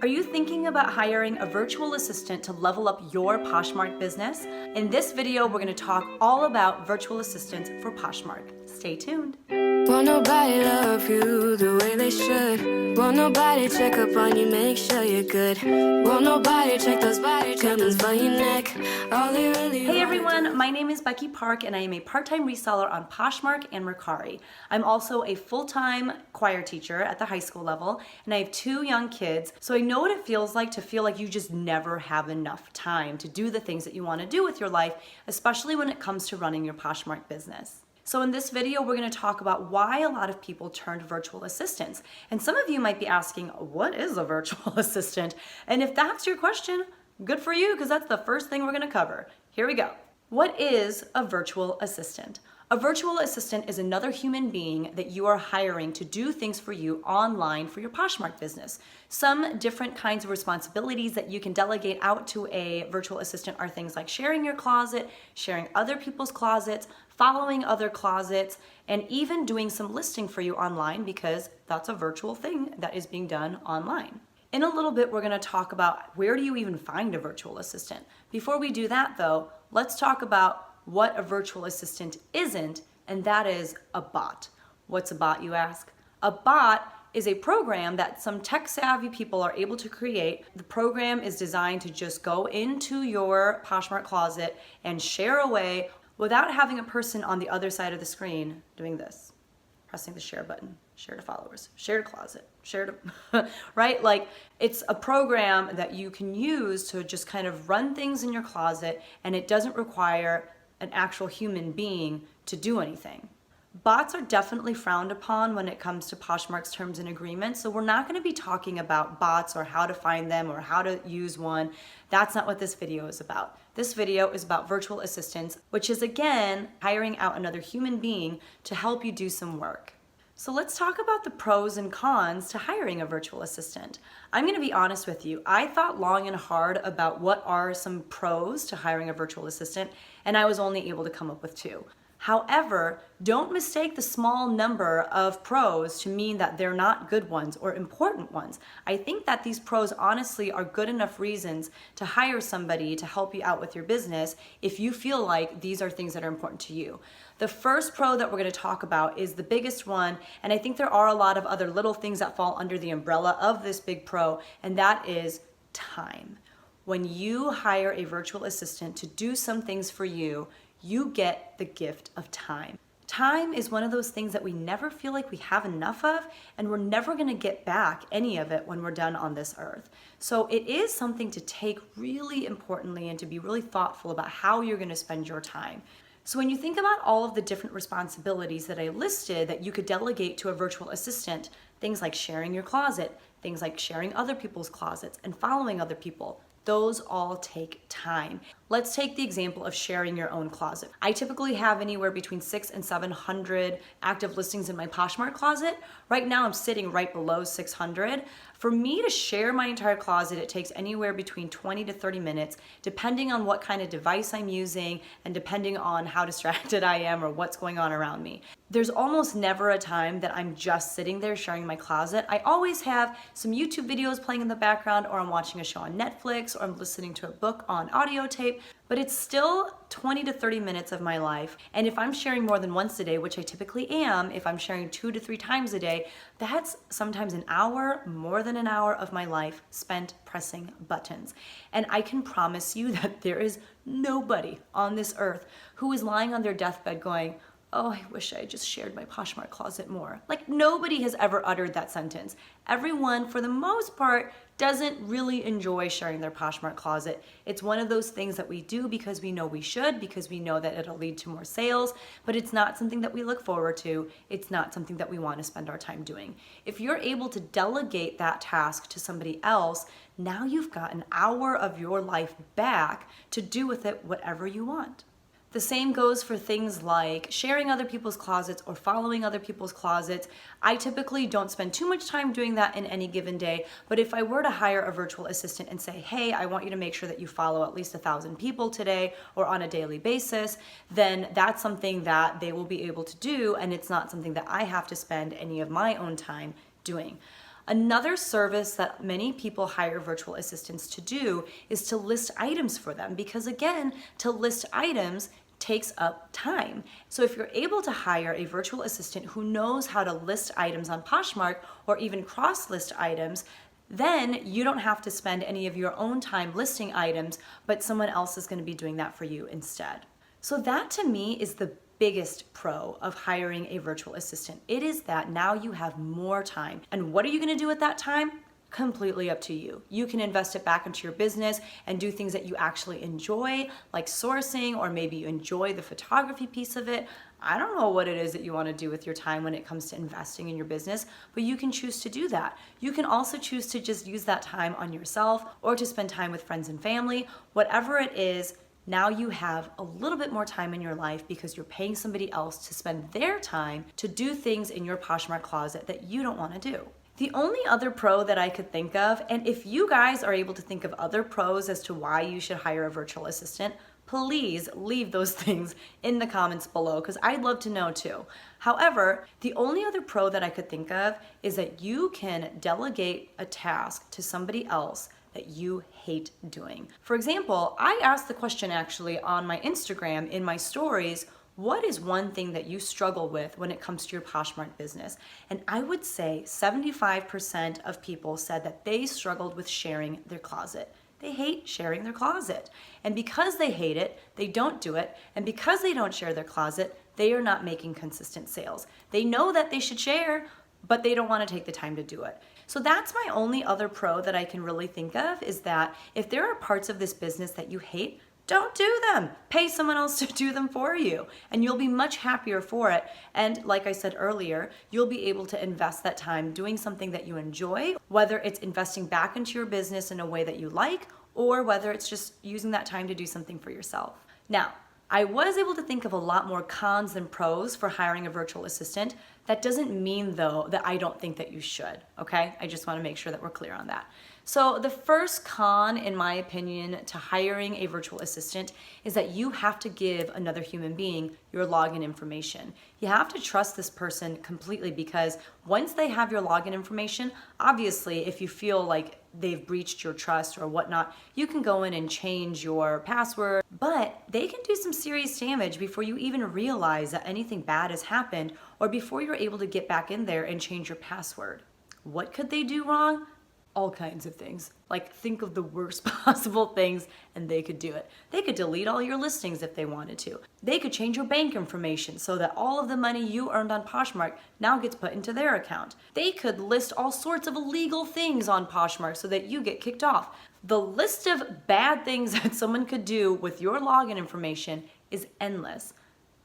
Are you thinking about hiring a virtual assistant to level up your Poshmark business? In this video, we're going to talk all about virtual assistants for Poshmark. Stay tuned. Won't nobody love you the way they should. Won't nobody check up on you, make sure you're good. Won't nobody check those body treatments for your neck. All they really Hey everyone, my name is Becky Park and I am a part-time reseller on Poshmark and Mercari. I'm also a full-time choir teacher at the high school level and I have 2 young kids, so I know what it feels like to feel like you just never have enough time to do the things that you want to do with your life, especially when it comes to running your Poshmark business. So in this video, we're going to talk about why a lot of people turned virtual assistants. And some of you might be asking, what is a virtual assistant? And if that's your question, good for you, because that's the first thing we're going to cover. Here we go. What is a virtual assistant? A virtual assistant is another human being that you are hiring to do things for you online for your Poshmark business. Some different kinds of responsibilities that you can delegate out to a virtual assistant are things like sharing your closet, sharing other people's closets, following other closets, and even doing some listing for you online, because that's a virtual thing that is being done online. In a little bit, we're going to talk about where do you even find a virtual assistant. Before we do that though, let's talk about what a virtual assistant isn't, and that is a bot. What's a bot, you ask? A bot is a program that some tech-savvy people are able to create. The program is designed to just go into your Poshmark closet and share away without having a person on the other side of the screen doing this, pressing the share button, share to followers, share to closet, share to, right? Like, it's a program that you can use to just kind of run things in your closet, and it doesn't require an actual human being to do anything. Bots are definitely frowned upon when it comes to Poshmark's terms and agreements, so we're not going to be talking about bots or how to find them or how to use one. That's not what this video is about. This video is about virtual assistants, which is again hiring out another human being to help you do some work. So let's talk about the pros and cons to hiring a virtual assistant. I'm going to be honest with you. I thought long and hard about what are some pros to hiring a virtual assistant, and I was only able to come up with 2. However, don't mistake the small number of pros to mean that they're not good ones or important ones. I think that these pros honestly are good enough reasons to hire somebody to help you out with your business if you feel like these are things that are important to you. The first pro that we're going to talk about is the biggest one, and I think there are a lot of other little things that fall under the umbrella of this big pro, and that is time. When you hire a virtual assistant to do some things for you, you get the gift of time. Time is one of those things that we never feel like we have enough of, and we're never going to get back any of it when we're done on this earth. So it is something to take really importantly and to be really thoughtful about how you're going to spend your time. So when you think about all of the different responsibilities that I listed that you could delegate to a virtual assistant, things like sharing your closet, things like sharing other people's closets, and following other people, those all take time. Let's take the example of sharing your own closet. I typically have anywhere between 600 and 700 active listings in my Poshmark closet. Right now I'm sitting right below 600. For me to share my entire closet, it takes anywhere between 20 to 30 minutes, depending on what kind of device I'm using and depending on how distracted I am or what's going on around me. There's almost never a time that I'm just sitting there sharing my closet. I always have some YouTube videos playing in the background, or I'm watching a show on Netflix, or I'm listening to a book on audio tape, but it's still 20 to 30 minutes of my life. And if I'm sharing more than once a day, which I typically am, if I'm sharing 2 to 3 times a day, that's sometimes an hour, more than an hour of my life spent pressing buttons. And I can promise you that there is nobody on this earth who is lying on their deathbed going, oh, I wish I had just shared my Poshmark closet more. Like, nobody has ever uttered that sentence. Everyone, for the most part, doesn't really enjoy sharing their Poshmark closet. It's one of those things that we do because we know we should, because we know that it'll lead to more sales, but it's not something that we look forward to. It's not something that we want to spend our time doing. If you're able to delegate that task to somebody else, now you've got an hour of your life back to do with it whatever you want. The same goes for things like sharing other people's closets or following other people's closets. I typically don't spend too much time doing that in any given day, but if I were to hire a virtual assistant and say, hey, I want you to make sure that you follow at least 1,000 people today or on a daily basis, then that's something that they will be able to do, and it's not something that I have to spend any of my own time doing. Another service that many people hire virtual assistants to do is to list items for them, because again, to list items takes up time. So if you're able to hire a virtual assistant who knows how to list items on Poshmark or even cross-list items, then you don't have to spend any of your own time listing items, but someone else is going to be doing that for you instead. So that to me is the biggest pro of hiring a virtual assistant. It is that now you have more time. And what are you going to do at that time? Completely up to you. You can invest it back into your business and do things that you actually enjoy, like sourcing, or maybe you enjoy the photography piece of it. I don't know what it is that you want to do with your time when it comes to investing in your business, but you can choose to do that. You can also choose to just use that time on yourself or to spend time with friends and family. Whatever it is, now you have a little bit more time in your life because you're paying somebody else to spend their time to do things in your Poshmark closet that you don't want to do. The only other pro that I could think of, and if you guys are able to think of other pros as to why you should hire a virtual assistant, please leave those things in the comments below because I'd love to know too. However, the only other pro that I could think of is that you can delegate a task to somebody else that you hate doing. For example, I asked the question actually on my Instagram in my stories, what is one thing that you struggle with when it comes to your Poshmark business? And I would say 75% of people said that they struggled with sharing their closet. They hate sharing their closet. And because they hate it, they don't do it. And because they don't share their closet, they are not making consistent sales. They know that they should share, but they don't want to take the time to do it. So that's my only other pro that I can really think of, is that if there are parts of this business that you hate, don't do them. Pay someone else to do them for you, and you'll be much happier for it. And like I said earlier, you'll be able to invest that time doing something that you enjoy, whether it's investing back into your business in a way that you like, or whether it's just using that time to do something for yourself. Now, I was able to think of a lot more cons than pros for hiring a virtual assistant. That doesn't mean, though, that I don't think that you should, okay? I just want to make sure that we're clear on that. So the first con, in my opinion, to hiring a virtual assistant is that you have to give another human being your login information. You have to trust this person completely, because once they have your login information, obviously, if you feel like they've breached your trust or whatnot, you can go in and change your password, but they can do some serious damage before you even realize that anything bad has happened, or before you're able to get back in there and change your password. What could they do wrong? All kinds of things. Like, think of the worst possible things and they could do it. They could delete all your listings if they wanted to. They could change your bank information so that all of the money you earned on Poshmark now gets put into their account. They could list all sorts of illegal things on Poshmark so that you get kicked off. The list of bad things that someone could do with your login information is endless.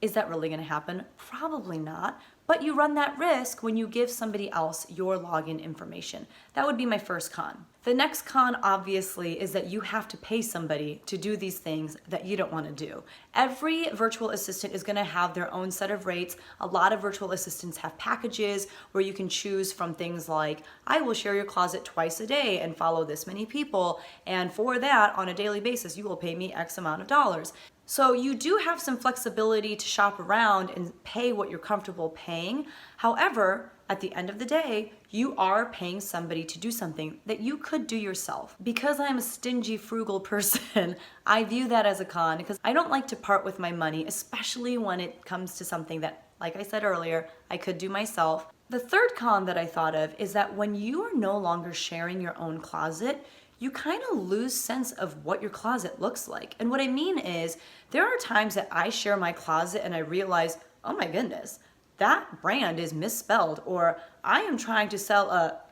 Is that really going to happen? Probably not. But you run that risk when you give somebody else your login information. That would be my first con. The next con, obviously, is that you have to pay somebody to do these things that you don't want to do. Every virtual assistant is going to have their own set of rates. A lot of virtual assistants have packages where you can choose from things like, I will share your closet twice a day and follow this many people, and for that, on a daily basis, you will pay me X amount of dollars. So you do have some flexibility to shop around and pay what you're comfortable paying. However, at the end of the day, you are paying somebody to do something that you could do yourself. Because I'm a stingy, frugal person, I view that as a con, because I don't like to part with my money, especially when it comes to something that, like I said earlier, I could do myself. The third con that I thought of is that when you are no longer sharing your own closet, you kind of lose sense of what your closet looks like. And what I mean is, there are times that I share my closet and I realize, oh my goodness, that brand is misspelled, or I am trying to sell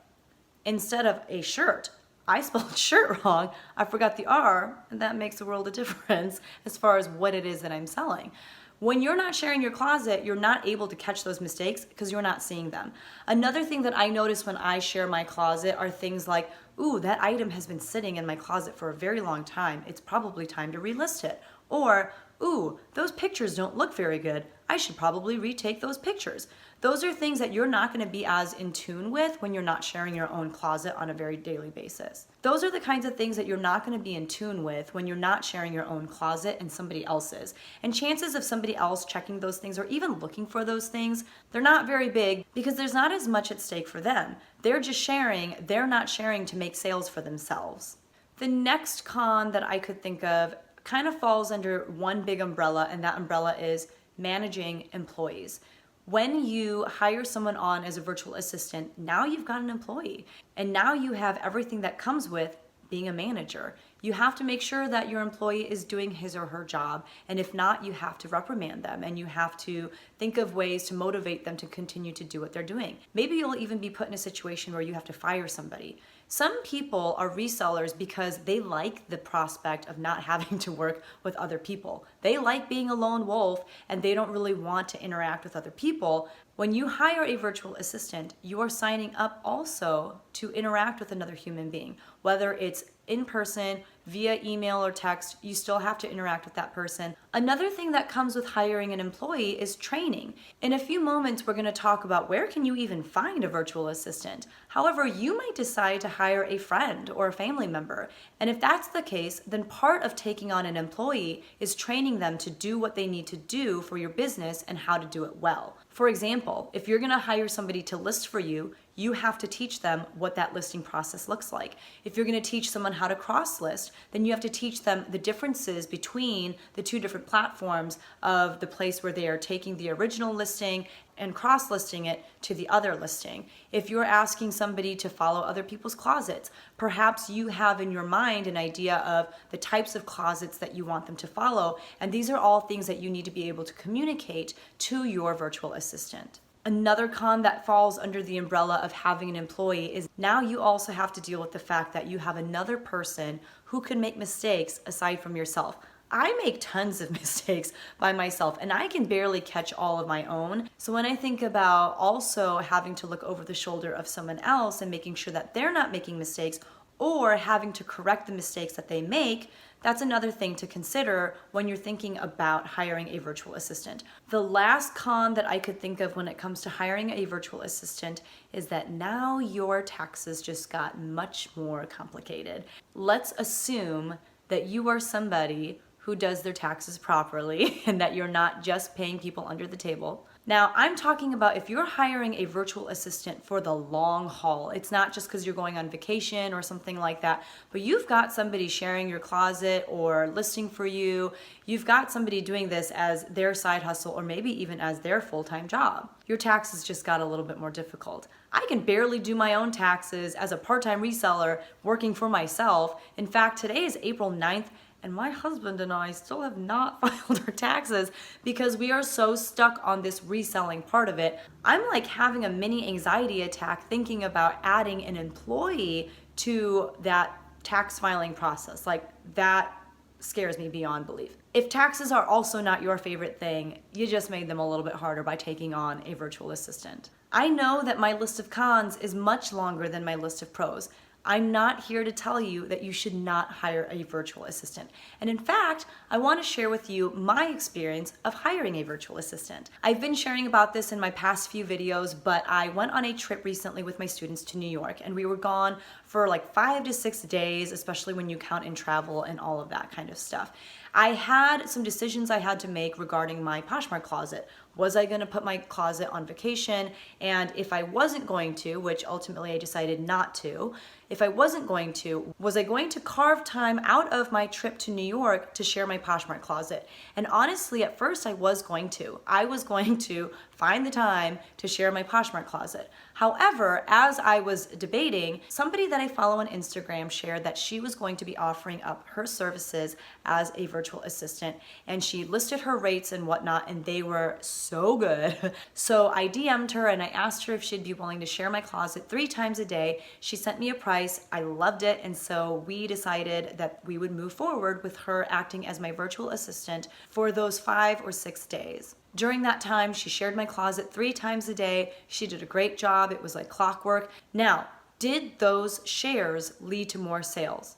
instead of a shirt, I spelled shirt wrong, I forgot the R, and that makes a world of difference as far as what it is that I'm selling. When you're not sharing your closet, you're not able to catch those mistakes because you're not seeing them. Another thing that I notice when I share my closet are things like, ooh, that item has been sitting in my closet for a very long time. It's probably time to relist it. Or, ooh, those pictures don't look very good. I should probably retake those pictures. Those are things that you're not going to be as in tune with when you're not sharing your own closet on a very daily basis. Those are the kinds of things that you're not going to be in tune with when you're not sharing your own closet and somebody else's. And chances of somebody else checking those things or even looking for those things, they're not very big because there's not as much at stake for them. They're just sharing, they're not sharing to make sales for themselves. The next con that I could think of kind of falls under one big umbrella, and that umbrella is managing employees. When you hire someone on as a virtual assistant, now you've got an employee, and now you have everything that comes with being a manager. You have to make sure that your employee is doing his or her job, and if not, you have to reprimand them, and you have to think of ways to motivate them to continue to do what they're doing. Maybe you'll even be put in a situation where you have to fire somebody. Some people are resellers because they like the prospect of not having to work with other people. They like being a lone wolf and they don't really want to interact with other people. When you hire a virtual assistant, you are signing up also to interact with another human being. Whether it's in person, via email or text, you still have to interact with that person. Another thing that comes with hiring an employee is training. In a few moments, we're going to talk about where can you even find a virtual assistant. However, you might decide to hire a friend or a family member. And if that's the case, then part of taking on an employee is training them to do what they need to do for your business and how to do it well. For example, if you're going to hire somebody to list for you, you have to teach them what that listing process looks like. If you're going to teach someone how to cross-list, then you have to teach them the differences between the two different platforms of the place where they are taking the original listing and cross-listing it to the other listing. If you're asking somebody to follow other people's closets, perhaps you have in your mind an idea of the types of closets that you want them to follow, and these are all things that you need to be able to communicate to your virtual assistant. Another con that falls under the umbrella of having an employee is now you also have to deal with the fact that you have another person who can make mistakes aside from yourself. I make tons of mistakes by myself and I can barely catch all of my own. So when I think about also having to look over the shoulder of someone else and making sure that they're not making mistakes or having to correct the mistakes that they make, that's another thing to consider when you're thinking about hiring a virtual assistant. The last con that I could think of when it comes to hiring a virtual assistant is that now your taxes just got much more complicated. Let's assume that you are somebody who does their taxes properly and that you're not just paying people under the table. Now, I'm talking about if you're hiring a virtual assistant for the long haul. It's not just because you're going on vacation or something like that, but you've got somebody sharing your closet or listing for you. You've got somebody doing this as their side hustle or maybe even as their full-time job. Your taxes just got a little bit more difficult. I can barely do my own taxes as a part-time reseller working for myself. In fact, today is April 9th, and my husband and I still have not filed our taxes because we are so stuck on this reselling part of it. I'm like having a mini anxiety attack thinking about adding an employee to that tax filing process. Like that scares me beyond belief. If taxes are also not your favorite thing, you just made them a little bit harder by taking on a virtual assistant. I know that my list of cons is much longer than my list of pros. I'm not here to tell you that you should not hire a virtual assistant. And in fact, I want to share with you my experience of hiring a virtual assistant. I've been sharing about this in my past few videos, but I went on a trip recently with my students to New York, and we were gone for like 5 to 6 days, especially when you count in travel and all of that kind of stuff. I had some decisions I had to make regarding my Poshmark closet. Was I going to put my closet on vacation? And if I wasn't going to, which ultimately I decided not to, if I wasn't going to, was I going to carve time out of my trip to New York to share my Poshmark closet? And honestly, at first I was going to. I was going to find the time to share my Poshmark closet. However, as I was debating, somebody that I follow on Instagram shared that she was going to be offering up her services as a virtual assistant, and she listed her rates and whatnot, and they were so good. So I DM'd her and I asked her if she'd be willing to share my closet 3 times a day. She sent me a price. I loved it, and so we decided that we would move forward with her acting as my virtual assistant for those 5 or 6 days. During that time, she shared my closet 3 times a day. She did a great job. It was like clockwork. Now, did those shares lead to more sales?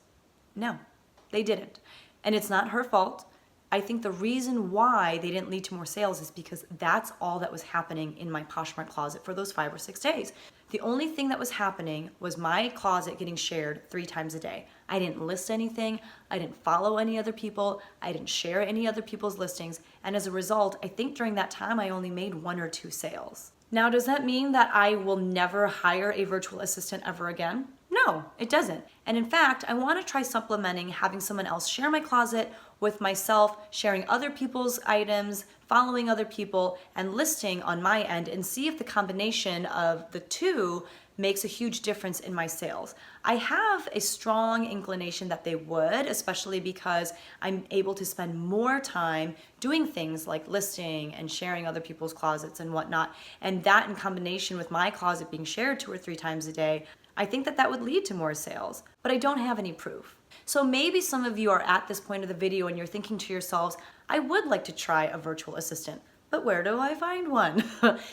No, they didn't. And it's not her fault. I think the reason why they didn't lead to more sales is because that's all that was happening in my Poshmark closet for those 5 or 6 days. The only thing that was happening was my closet getting shared 3 times a day. I didn't list anything, I didn't follow any other people, I didn't share any other people's listings, and as a result, I think during that time I only made 1 or 2 sales. Now, does that mean that I will never hire a virtual assistant ever again? No, it doesn't. And in fact, I want to try supplementing having someone else share my closet with myself, sharing other people's items, following other people, and listing on my end, and see if the combination of the two makes a huge difference in my sales. I have a strong inclination that they would, especially because I'm able to spend more time doing things like listing and sharing other people's closets and whatnot. And that in combination with my closet being shared 2 or 3 times a day, I think that that would lead to more sales, but I don't have any proof. So maybe some of you are at this point of the video and you're thinking to yourselves, I would like to try a virtual assistant, but where do I find one?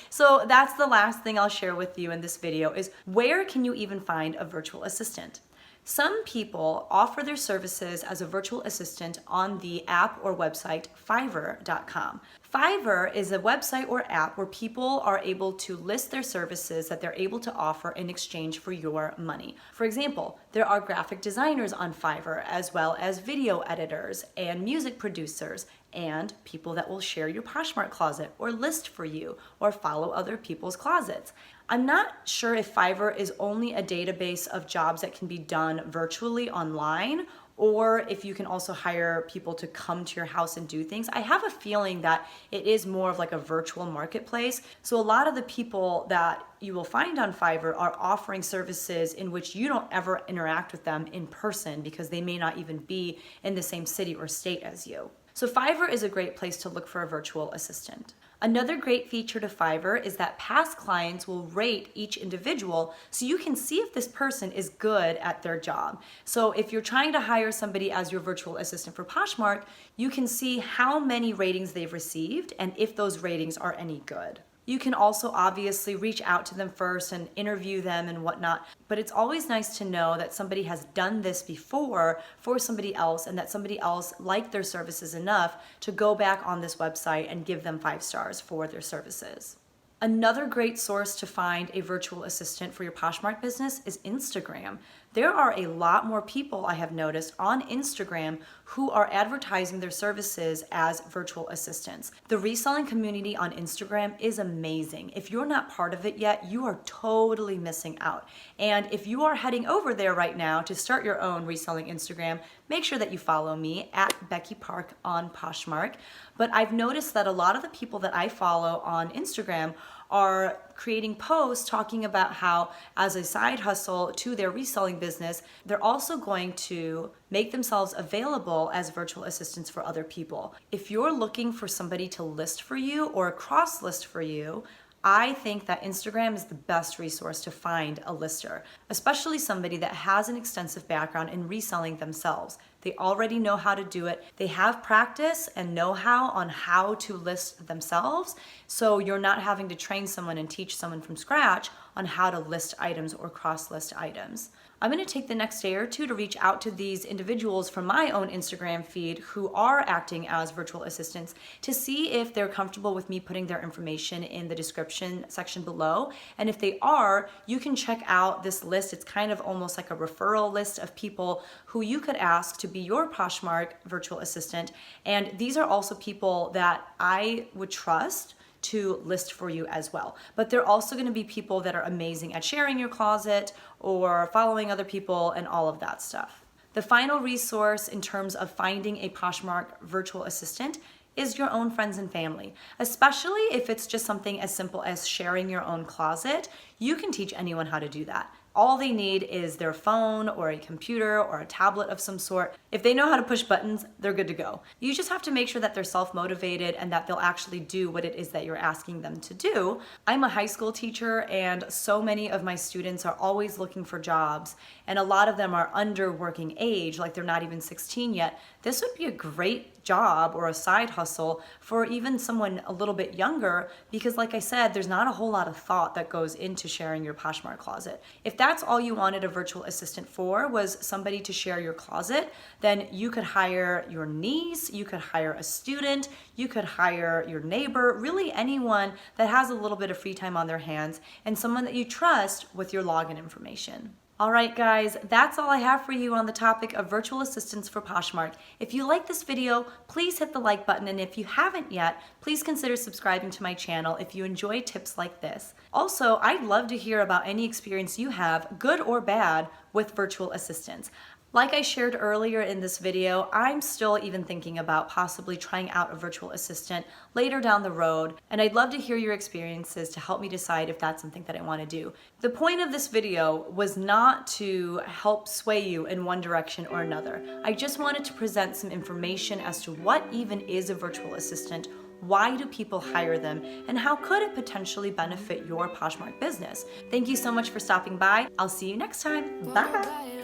So that's the last thing I'll share with you in this video is where can you even find a virtual assistant? Some people offer their services as a virtual assistant on the app or website Fiverr.com. Fiverr is a website or app where people are able to list their services that they're able to offer in exchange for your money. For example, there are graphic designers on Fiverr, as well as video editors and music producers and people that will share your Poshmark closet or list for you or follow other people's closets. I'm not sure if Fiverr is only a database of jobs that can be done virtually online, or if you can also hire people to come to your house and do things. I have a feeling that it is more of like a virtual marketplace. So a lot of the people that you will find on Fiverr are offering services in which you don't ever interact with them in person because they may not even be in the same city or state as you. So Fiverr is a great place to look for a virtual assistant. Another great feature to Fiverr is that past clients will rate each individual so you can see if this person is good at their job. So if you're trying to hire somebody as your virtual assistant for Poshmark, you can see how many ratings they've received and if those ratings are any good. You can also obviously reach out to them first and interview them and whatnot, but it's always nice to know that somebody has done this before for somebody else and that somebody else liked their services enough to go back on this website and give them 5 stars for their services. Another great source to find a virtual assistant for your Poshmark business is Instagram. There are a lot more people I have noticed on Instagram who are advertising their services as virtual assistants. The reselling community on Instagram is amazing. If you're not part of it yet, you are totally missing out. And if you are heading over there right now to start your own reselling Instagram, make sure that you follow me at Becky Park on Poshmark. But I've noticed that a lot of the people that I follow on Instagram are creating posts talking about how, as a side hustle to their reselling business, they're also going to make themselves available as virtual assistants for other people. If you're looking for somebody to list for you or cross list for you, I think that Instagram is the best resource to find a lister, especially somebody that has an extensive background in reselling themselves. They already know how to do it. They have practice and know-how on how to list themselves, so you're not having to train someone and teach someone from scratch on how to list items or cross-list items. I'm going to take the next day or two to reach out to these individuals from my own Instagram feed who are acting as virtual assistants to see if they're comfortable with me putting their information in the description section below. And if they are, you can check out this list. It's kind of almost like a referral list of people who you could ask to be your Poshmark virtual assistant. And these are also people that I would trust to list for you as well. But they're also going to be people that are amazing at sharing your closet or following other people and all of that stuff. The final resource in terms of finding a Poshmark virtual assistant is your own friends and family. Especially if it's just something as simple as sharing your own closet, you can teach anyone how to do that. All they need is their phone or a computer or a tablet of some sort. If they know how to push buttons, they're good to go. You just have to make sure that they're self-motivated and that they'll actually do what it is that you're asking them to do. I'm a high school teacher and so many of my students are always looking for jobs and a lot of them are under working age, like they're not even 16 yet. This would be a great job or a side hustle for even someone a little bit younger because like I said, there's not a whole lot of thought that goes into sharing your Poshmark closet. If that's all you wanted a virtual assistant for, was somebody to share your closet, then you could hire your niece, you could hire a student, you could hire your neighbor, really anyone that has a little bit of free time on their hands and someone that you trust with your login information. All right, guys, that's all I have for you on the topic of virtual assistants for Poshmark. If you like this video, please hit the like button, and if you haven't yet, please consider subscribing to my channel if you enjoy tips like this. Also, I'd love to hear about any experience you have, good or bad, with virtual assistants. Like I shared earlier in this video, I'm still even thinking about possibly trying out a virtual assistant later down the road, and I'd love to hear your experiences to help me decide if that's something that I want to do. The point of this video was not to help sway you in one direction or another. I just wanted to present some information as to what even is a virtual assistant, why do people hire them, and how could it potentially benefit your Poshmark business. Thank you so much for stopping by. I'll see you next time. Bye.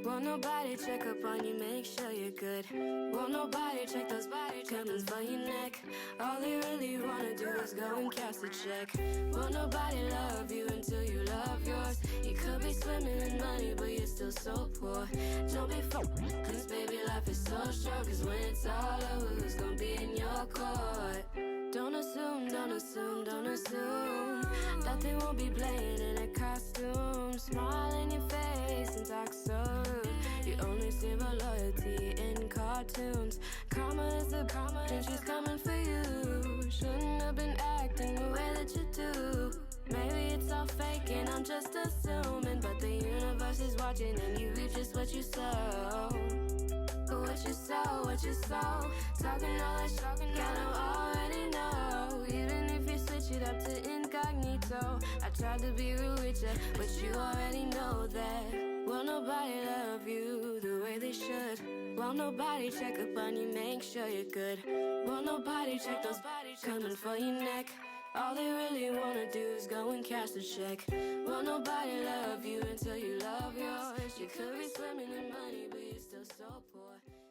Won't nobody check up on you, make sure you're good. Won't nobody check those body comings for your neck. All they really wanna do is go and cast a check. Won't nobody love you until you love yours. You could be swimming in money, but you're still so poor. Don't be cause baby, life is so short. Cause when it's all over, who's gonna be in your court? Don't assume, don't assume, don't assume that they won't be playing in a costume. Smile in your face and talk so rude. You only see my loyalty in cartoons. Karma is the karma, and she's coming for you. Shouldn't have been acting the way that you do. Maybe it's all fake and I'm just assuming, but the universe is watching and you reap just what you sow. What you sow, talking all that shocking, kind of already know. Even if you switch it up to incognito, I tried to be real with ya, but you already know that. Will nobody love you the way they should? Won't nobody check up on you, make sure you're good? Won't nobody check those bodies coming for your neck? All they really wanna do is go and cast a check. Won't nobody love you until you love yours. You could be swimming in money, but you're still so poor.